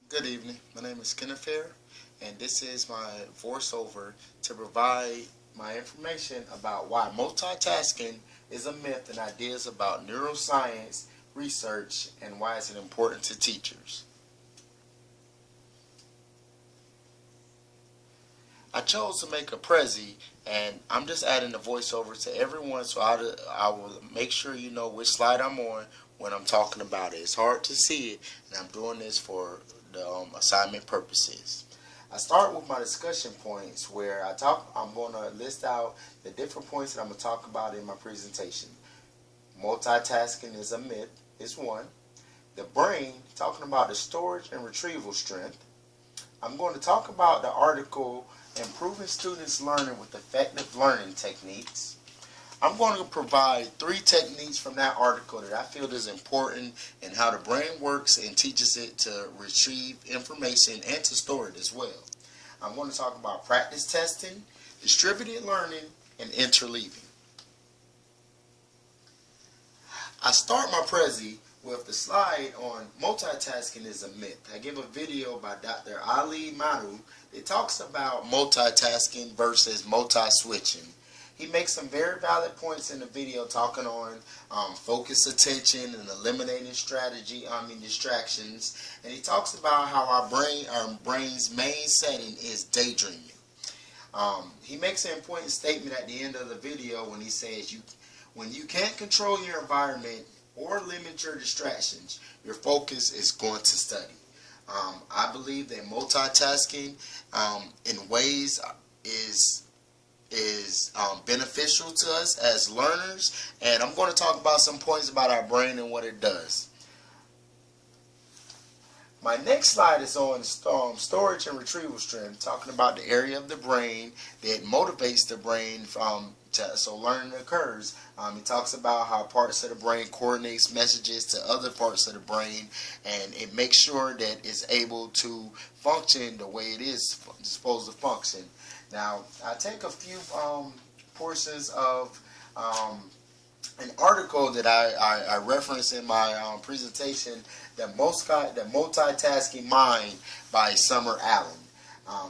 Good evening. My name is Kenneth Fair, and this is my voiceover to provide my information about why multitasking is a myth and ideas about neuroscience research and why it's important to teachers. I chose to make a Prezi, and I'm just adding the voiceover to everyone so I will make sure you know which slide I'm on when I'm talking about it. It's hard to see it, and I'm doing this for the assignment purposes. I start with my discussion points where I'm going to list out the different points that I'm going to talk about in my presentation. Multitasking is a myth, is one. The brain, talking about the storage and retrieval strength. I'm going to talk about the article Improving Students' Learning with Effective Learning Techniques. I'm going to provide 3 techniques from that article that I feel is important in how the brain works and teaches it to retrieve information and to store it as well. I'm going to talk about practice testing, distributed learning, and interleaving. I start my Prezi with the slide on multitasking is a myth. I give a video by Dr. Ali Madu that talks about multitasking versus multi-switching. He makes some very valid points in the video talking on focused attention and eliminating distractions. And he talks about how our brain's main setting is daydreaming. He makes an important statement at the end of the video when he says when you can't control your environment or limit your distractions, your focus is going to study. I believe that multitasking in ways is beneficial to us as learners, and I'm going to talk about some points about our brain and what it does. My next slide is on storage and retrieval strength, talking about the area of the brain that motivates the brain so learning occurs. He talks about how parts of the brain coordinates messages to other parts of the brain, and it makes sure that it's able to function the way it is supposed to function. Now, I take a few portions of an article that I referenced in my presentation, the Multitasking Mind by Summer Allen.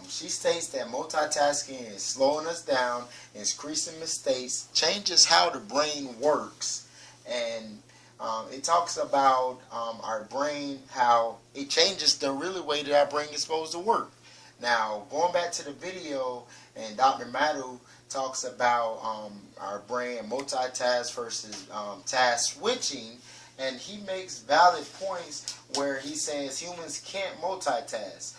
She states that multitasking is slowing us down, increasing mistakes, changes how the brain works, and it talks about our brain, how it changes the really way that our brain is supposed to work. Now, going back to the video, and Dr. Madu talks about our brain and multitask versus task switching, and he makes valid points where he says humans can't multitask.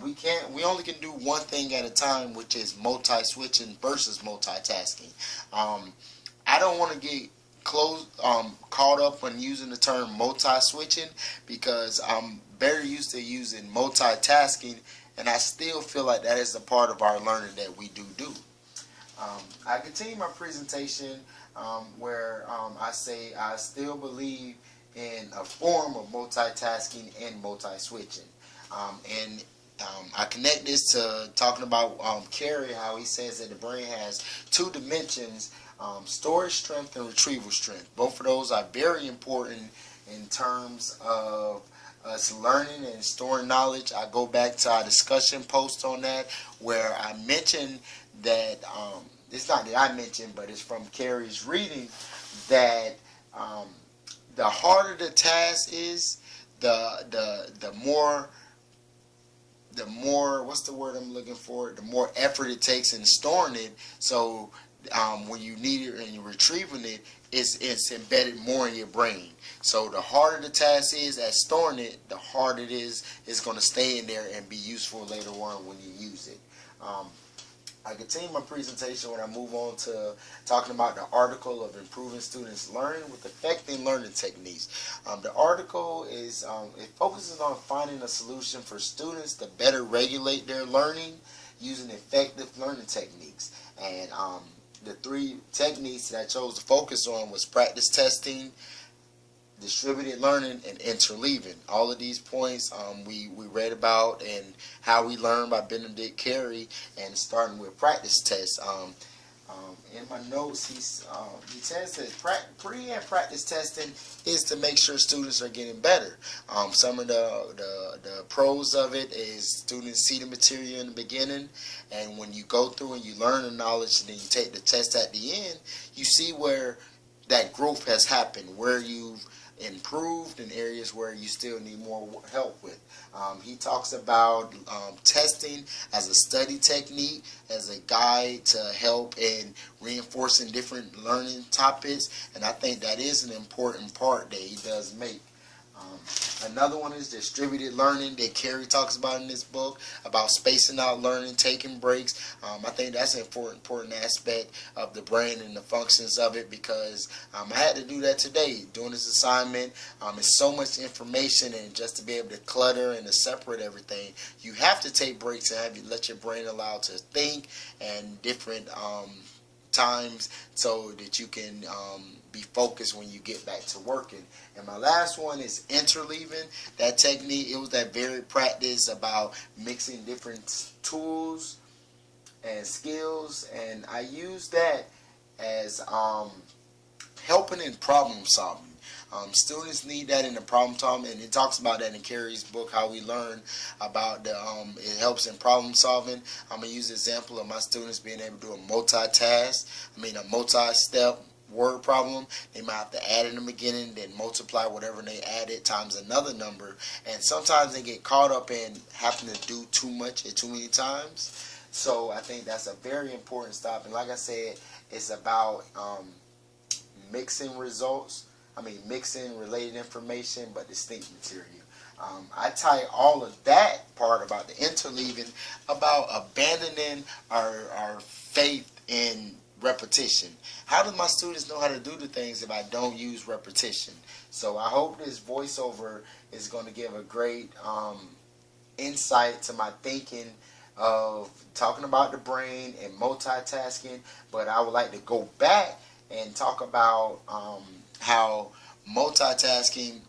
We only can do one thing at a time, which is multi-switching versus multitasking. I don't want to get caught up on using the term multi-switching because I'm very used to using multitasking, and I still feel like that is a part of our learning that we do. I continue my presentation where I say I still believe in a form of multitasking and multi-switching. I connect this to talking about Carey, how he says that the brain has 2 dimensions, storage strength and retrieval strength. Both of those are very important in terms of us learning and storing knowledge. I go back to our discussion post on that where I mentioned that, it's not that I mentioned, but it's from Carey's reading, that the harder the task is, the more what's the word I'm looking for? The more effort it takes in storing it. So when you need it and you're retrieving it, it's embedded more in your brain. So the harder the task is at storing it, the harder it is it's going to stay in there and be useful later on when you use it. I continue my presentation when I move on to talking about the article of Improving Students' Learning with Effective Learning Techniques. The article is it focuses on finding a solution for students to better regulate their learning using effective learning techniques. And the 3 techniques that I chose to focus on was practice testing, distributed learning, and interleaving. All of these points we read about and how we learn by Benedict Carey, and starting with practice tests. In my notes, he says that pre and practice testing is to make sure students are getting better. Some of the pros of it is students see the material in the beginning, and when you go through and you learn the knowledge and then you take the test at the end, you see where that growth has happened, where you've improved in areas where you still need more help with. He talks about testing as a study technique, as a guide to help in reinforcing different learning topics, and I think that is an important part that he does make. Another one is distributed learning that Carrie talks about in this book, about spacing out learning, taking breaks. I think that's an important aspect of the brain and the functions of it, because I had to do that today doing this assignment. It's so much information, and just to be able to clutter and to separate everything, you have to take breaks and let your brain allow to think and different times so that you can be focused when you get back to working. And my last one is interleaving. That technique, it was that very practice about mixing different tools and skills, and I use that as helping in problem solving. Students need that in the problem solving, and it talks about that in Carrie's book, how we learn about it helps in problem solving. I'm going to use the example of my students being able to do a a multi-step word problem. They might have to add in the beginning, then multiply whatever they added times another number, and sometimes they get caught up in having to do too much at too many times. So I think that's a very important stop, and like I said, it's about mixing related information but distinct material. I tie all of that part about the interleaving about abandoning our faith in repetition. How do my students know how to do the things if I don't use repetition? So I hope this voiceover is going to give a great insight to my thinking of talking about the brain and multitasking, but I would like to go back and talk about how multitasking,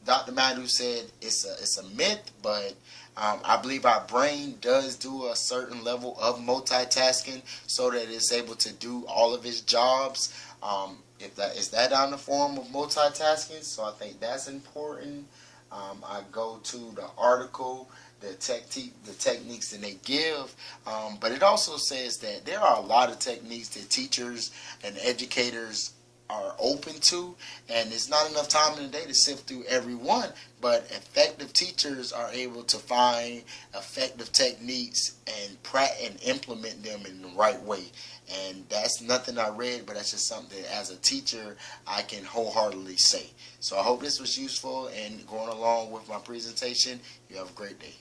Dr. Madhu said it's a myth, but I believe our brain does do a certain level of multitasking so that it's able to do all of its jobs. Is that on the form of multitasking? So I think that's important. I go to the article, the techniques that they give, but it also says that there are a lot of techniques that teachers and educators are open to, and it's not enough time in the day to sift through every one, but effective teachers are able to find effective techniques and implement them in the right way. And that's nothing I read, but that's just something that as a teacher I can wholeheartedly say. So I hope this was useful, and going along with my presentation, you have a great day.